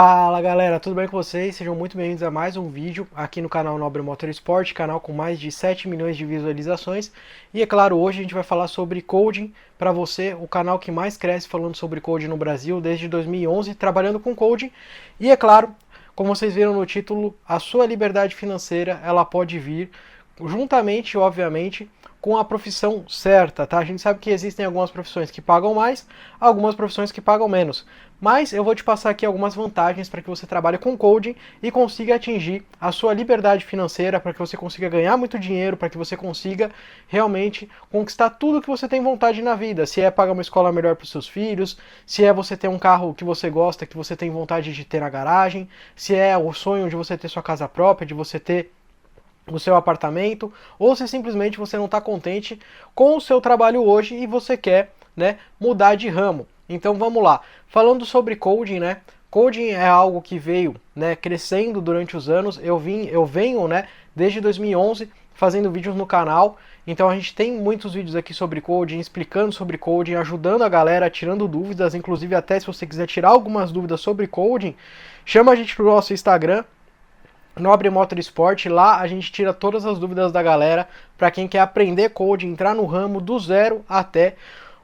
Fala galera, tudo bem com vocês? Sejam muito bem-vindos a mais um vídeo aqui no canal Nobre Motorsport, canal com mais de 7 milhões de visualizações. E é claro, hoje a gente vai falar sobre coding para você, o canal que mais cresce falando sobre coding no Brasil desde 2011, trabalhando com coding. E é claro, como vocês viram no título, a sua liberdade financeira ela pode vir juntamente, obviamente, com a profissão certa, tá? A gente sabe que existem algumas profissões que pagam mais, algumas profissões que pagam menos. Mas eu vou te passar aqui algumas vantagens para que você trabalhe com coding e consiga atingir a sua liberdade financeira, para que você consiga ganhar muito dinheiro, para que você consiga realmente conquistar tudo que você tem vontade na vida. Se é pagar uma escola melhor para os seus filhos, se é você ter um carro que você gosta, que você tem vontade de ter na garagem, se é o sonho de você ter sua casa própria, de você ter o seu apartamento, ou se simplesmente você não está contente com o seu trabalho hoje e você quer, né, mudar de ramo. Então vamos lá. Falando sobre coding, né? Coding é algo que veio, né, crescendo durante os anos. Eu venho, né, desde 2011 fazendo vídeos no canal. Então a gente tem muitos vídeos aqui sobre coding, explicando sobre coding, ajudando a galera, tirando dúvidas, inclusive até se você quiser tirar algumas dúvidas sobre coding, chama a gente pro nosso Instagram, Nobre Motorsport. Lá a gente tira todas as dúvidas da galera para quem quer aprender coding, entrar no ramo do zero até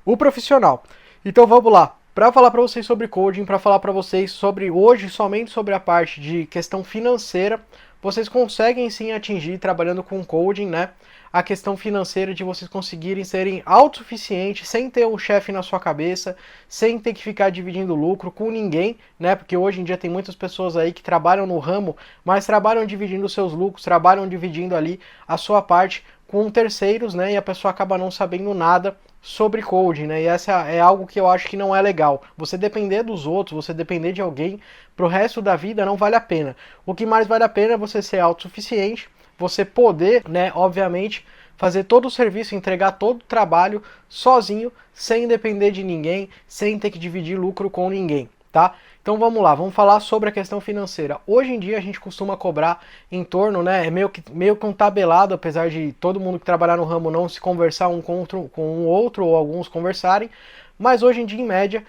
o profissional. Então vamos lá, para falar para vocês sobre coding, para falar para vocês sobre hoje somente sobre a parte de questão financeira, vocês conseguem sim atingir trabalhando com coding, né? A questão financeira de vocês conseguirem serem autossuficientes, sem ter um chefe na sua cabeça, sem ter que ficar dividindo lucro com ninguém, né? Porque hoje em dia tem muitas pessoas aí que trabalham no ramo, mas trabalham dividindo seus lucros, trabalham dividindo ali a sua parte com terceiros, né? E a pessoa acaba não sabendo nada sobre coding, né? E essa é algo que eu acho que não é legal. Você depender dos outros, você depender de alguém pro resto da vida não vale a pena. O que mais vale a pena é você ser autossuficiente, você poder, né, obviamente, fazer todo o serviço, entregar todo o trabalho sozinho, sem depender de ninguém, sem ter que dividir lucro com ninguém, tá? Então vamos lá, vamos falar sobre a questão financeira. Hoje em dia a gente costuma cobrar em torno, né, é meio que um tabelado, apesar de todo mundo que trabalhar no ramo não se conversar um com o outro, ou alguns conversarem, mas hoje em dia, em média,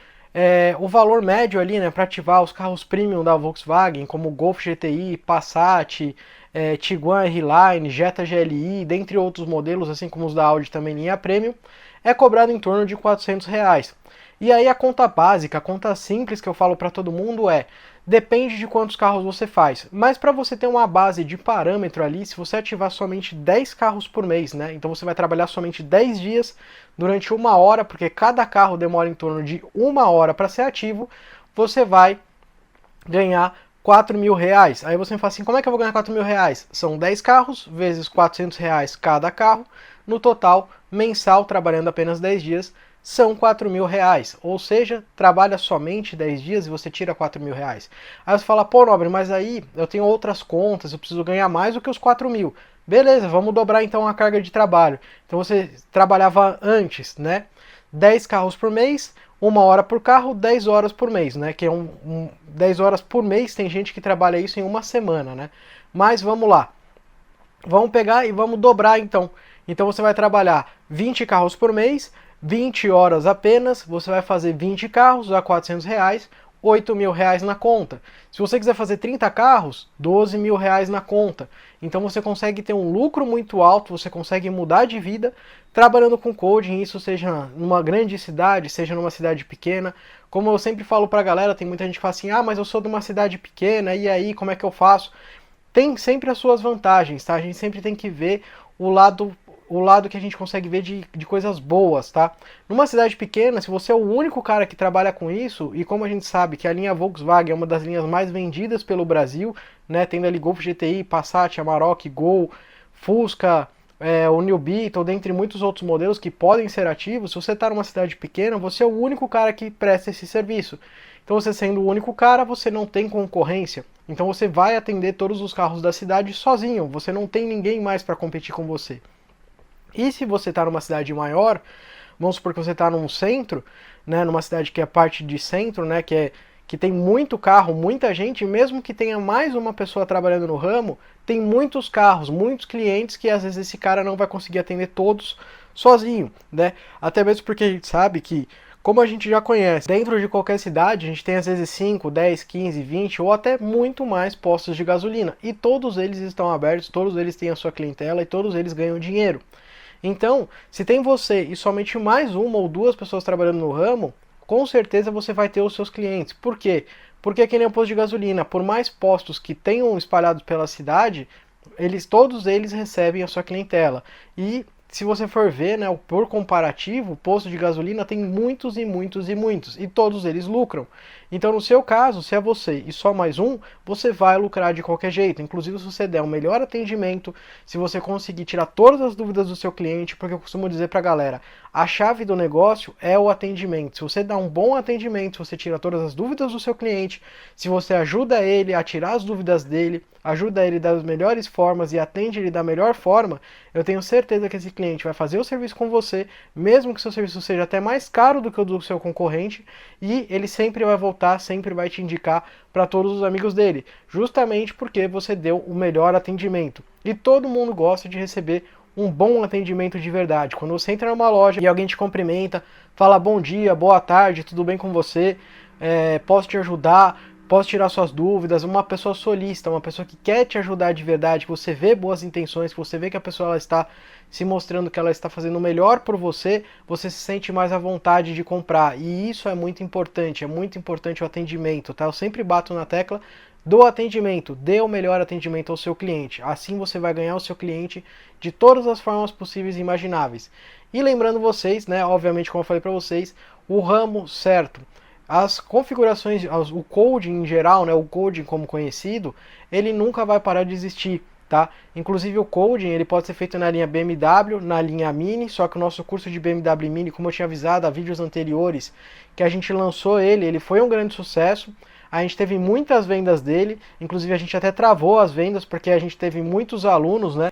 o valor médio ali, né, para ativar os carros premium da Volkswagen, como o Golf GTI, Passat, Tiguan R-Line, Jetta GLI, dentre outros modelos, assim como os da Audi também linha premium, é cobrado em torno de R$ 400. E aí a conta básica, a conta simples que eu falo para todo mundo depende de quantos carros você faz. Mas para você ter uma base de parâmetro ali, se você ativar somente 10 carros por mês, né? Então você vai trabalhar somente 10 dias durante 1 hora, porque cada carro demora em torno de 1 hora para ser ativo, você vai ganhar R$ 4.000. Aí você me fala assim, como é que eu vou ganhar R$ 4.000? São 10 carros vezes R$ 400 cada carro, no total, mensal, trabalhando apenas 10 dias, são R$ 4.000. Ou seja, trabalha somente 10 dias e você tira R$ 4.000. Aí você fala, pô, Nobre, mas aí eu tenho outras contas, eu preciso ganhar mais do que os 4.000. Beleza, vamos dobrar então a carga de trabalho. Então você trabalhava antes, né? 10 carros por mês, 1 hora por carro, 10 horas por mês, né? Que é 10 horas por mês, tem gente que trabalha isso em uma semana, né? Mas vamos lá. Vamos pegar e vamos dobrar então. Então você vai trabalhar 20 carros por mês, 20 horas apenas, você vai fazer 20 carros a R$ 400, R$ 8.000 na conta. Se você quiser fazer 30 carros, R$ 12.000 na conta. Então você consegue ter um lucro muito alto, você consegue mudar de vida trabalhando com coding, isso seja numa grande cidade, seja numa cidade pequena. Como eu sempre falo pra galera, tem muita gente que fala assim, ah, mas eu sou de uma cidade pequena, e aí, como é que eu faço? Tem sempre as suas vantagens, tá? A gente sempre tem que ver o lado que a gente consegue ver de coisas boas, tá? Numa cidade pequena, se você é o único cara que trabalha com isso, e como a gente sabe que a linha Volkswagen é uma das linhas mais vendidas pelo Brasil, né, tendo ali Golf GTI, Passat, Amarok, Gol, Fusca, o New Beetle, dentre muitos outros modelos que podem ser ativos, se você está numa cidade pequena, você é o único cara que presta esse serviço. Então você sendo o único cara, você não tem concorrência. Então você vai atender todos os carros da cidade sozinho, você não tem ninguém mais para competir com você. E se você está numa cidade maior, vamos supor que você está num centro, né, numa cidade que é parte de centro, né, que tem muito carro, muita gente, mesmo que tenha mais uma pessoa trabalhando no ramo, tem muitos carros, muitos clientes que às vezes esse cara não vai conseguir atender todos sozinho, né? Até mesmo porque a gente sabe que como a gente já conhece, dentro de qualquer cidade a gente tem às vezes 5, 10, 15, 20 ou até muito mais postos de gasolina. E todos eles estão abertos, todos eles têm a sua clientela e todos eles ganham dinheiro. Então, se tem você e somente mais uma ou duas pessoas trabalhando no ramo, com certeza você vai ter os seus clientes. Por quê? Porque é que nem o posto de gasolina, por mais postos que tenham espalhados pela cidade, todos eles recebem a sua clientela. E se você for ver, né, por comparativo, o posto de gasolina tem muitos e muitos e muitos, e todos eles lucram. Então, no seu caso, se é você e só mais um, você vai lucrar de qualquer jeito. Inclusive, se você der um melhor atendimento, se você conseguir tirar todas as dúvidas do seu cliente, porque eu costumo dizer pra galera, a chave do negócio é o atendimento. Se você dá um bom atendimento, se você tira todas as dúvidas do seu cliente, se você ajuda ele a tirar as dúvidas dele, ajuda ele das melhores formas e atende ele da melhor forma, eu tenho certeza que esse cliente vai fazer o serviço com você, mesmo que seu serviço seja até mais caro do que o do seu concorrente, e ele sempre vai voltar, sempre vai te indicar para todos os amigos dele, justamente porque você deu o melhor atendimento. E todo mundo gosta de receber um bom atendimento de verdade. Quando você entra numa loja e alguém te cumprimenta, fala bom dia, boa tarde, tudo bem com você, posso te ajudar, posso tirar suas dúvidas, uma pessoa solícita, uma pessoa que quer te ajudar de verdade, que você vê boas intenções, que você vê que a pessoa ela está se mostrando que ela está fazendo o melhor por você, você se sente mais à vontade de comprar. E isso é muito importante o atendimento, tá? Eu sempre bato na tecla do atendimento, dê o melhor atendimento ao seu cliente. Assim você vai ganhar o seu cliente de todas as formas possíveis e imagináveis. E lembrando vocês, né, obviamente como eu falei para vocês, o ramo certo. As configurações, o coding em geral, né, o coding como conhecido, ele nunca vai parar de existir, tá? Inclusive o coding, ele pode ser feito na linha BMW, na linha Mini, só que o nosso curso de BMW Mini, como eu tinha avisado há vídeos anteriores, que a gente lançou ele foi um grande sucesso. A gente teve muitas vendas dele, inclusive a gente até travou as vendas porque a gente teve muitos alunos, né?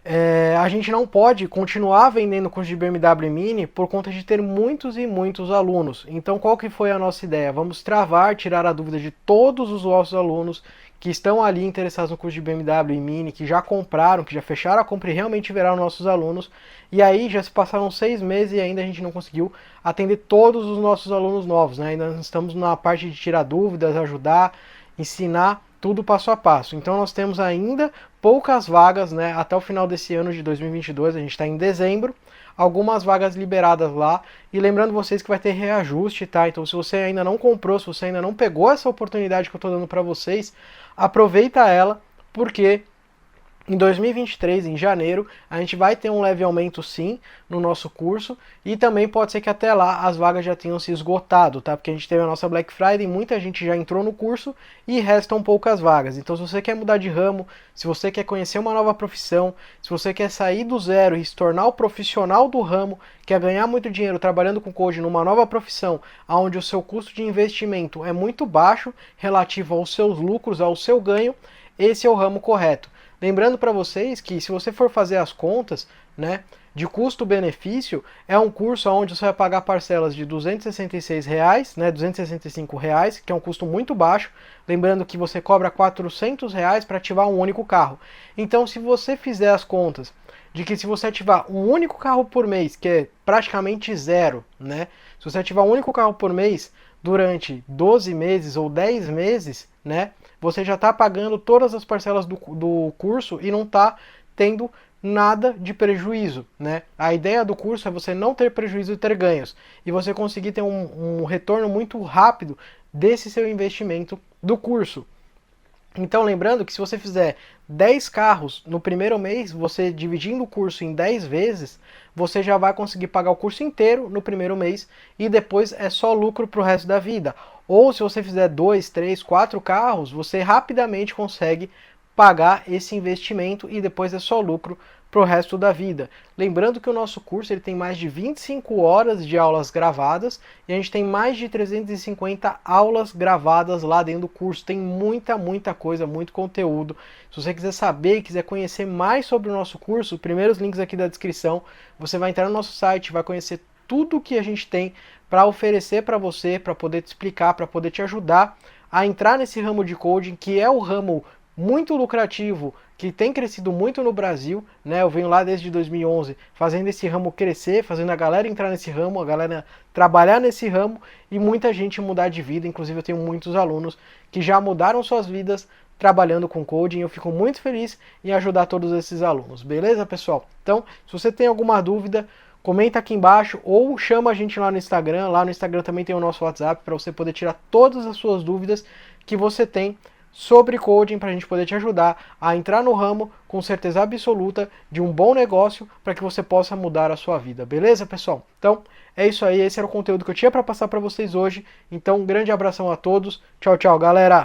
A gente não pode continuar vendendo curso de BMW Mini por conta de ter muitos e muitos alunos. Então qual que foi a nossa ideia? Vamos travar, tirar a dúvida de todos os nossos alunos que estão ali interessados no curso de BMW Mini, que já compraram, que já fecharam a compra e realmente viraram nossos alunos. E aí já se passaram 6 meses e ainda a gente não conseguiu atender todos os nossos alunos novos, né? Ainda estamos na parte de tirar dúvidas, ajudar, ensinar tudo passo a passo. Então nós temos ainda poucas vagas, né? Até o final desse ano de 2022, a gente está em dezembro, algumas vagas liberadas lá. E lembrando vocês que vai ter reajuste, tá? Então se você ainda não comprou, se você ainda não pegou essa oportunidade que eu estou dando para vocês, aproveita ela, porque em 2023, em janeiro, a gente vai ter um leve aumento sim no nosso curso e também pode ser que até lá as vagas já tenham se esgotado, tá? Porque a gente teve a nossa Black Friday, muita gente já entrou no curso e restam poucas vagas. Então se você quer mudar de ramo, se você quer conhecer uma nova profissão, se você quer sair do zero e se tornar o profissional do ramo, quer ganhar muito dinheiro trabalhando com coding numa nova profissão, onde o seu custo de investimento é muito baixo relativo aos seus lucros, ao seu ganho, esse é o ramo correto. Lembrando para vocês que se você for fazer as contas, né, de custo-benefício, é um curso onde você vai pagar parcelas de R$ 266, né, R$ 265, que é um custo muito baixo. Lembrando que você cobra R$ 400 para ativar um único carro. Então, se você fizer as contas de que se você ativar um único carro por mês, que é praticamente zero, né, se você ativar um único carro por mês durante 12 meses ou 10 meses, né, você já está pagando todas as parcelas do curso e não está tendo nada de prejuízo, né? A ideia do curso é você não ter prejuízo e ter ganhos, e você conseguir ter um retorno muito rápido desse seu investimento do curso. Então lembrando que se você fizer 10 carros no primeiro mês, você dividindo o curso em 10 vezes, você já vai conseguir pagar o curso inteiro no primeiro mês e depois é só lucro para o resto da vida. Ou se você fizer 2, 3, 4 carros, você rapidamente consegue pagar esse investimento e depois é só lucro para o resto da vida. Lembrando que o nosso curso ele tem mais de 25 horas de aulas gravadas e a gente tem mais de 350 aulas gravadas lá dentro do curso. Tem muita coisa, muito conteúdo. Se você quiser saber e quiser conhecer mais sobre o nosso curso, os primeiros links aqui da descrição, você vai entrar no nosso site, vai conhecer tudo que a gente tem para oferecer para você, para poder te explicar, para poder te ajudar a entrar nesse ramo de coding, que é o ramo muito lucrativo, que tem crescido muito no Brasil, né? Eu venho lá desde 2011 fazendo esse ramo crescer, fazendo a galera entrar nesse ramo, a galera trabalhar nesse ramo e muita gente mudar de vida. Inclusive eu tenho muitos alunos que já mudaram suas vidas trabalhando com coding. Eu fico muito feliz em ajudar todos esses alunos, beleza, pessoal? Então, se você tem alguma dúvida, comenta aqui embaixo ou chama a gente lá no Instagram. Lá no Instagram também tem o nosso WhatsApp para você poder tirar todas as suas dúvidas que você tem sobre coding, para a gente poder te ajudar a entrar no ramo com certeza absoluta de um bom negócio para que você possa mudar a sua vida, beleza, pessoal? Então, é isso aí, esse era o conteúdo que eu tinha para passar para vocês hoje. Então, um grande abração a todos. Tchau, tchau, galera!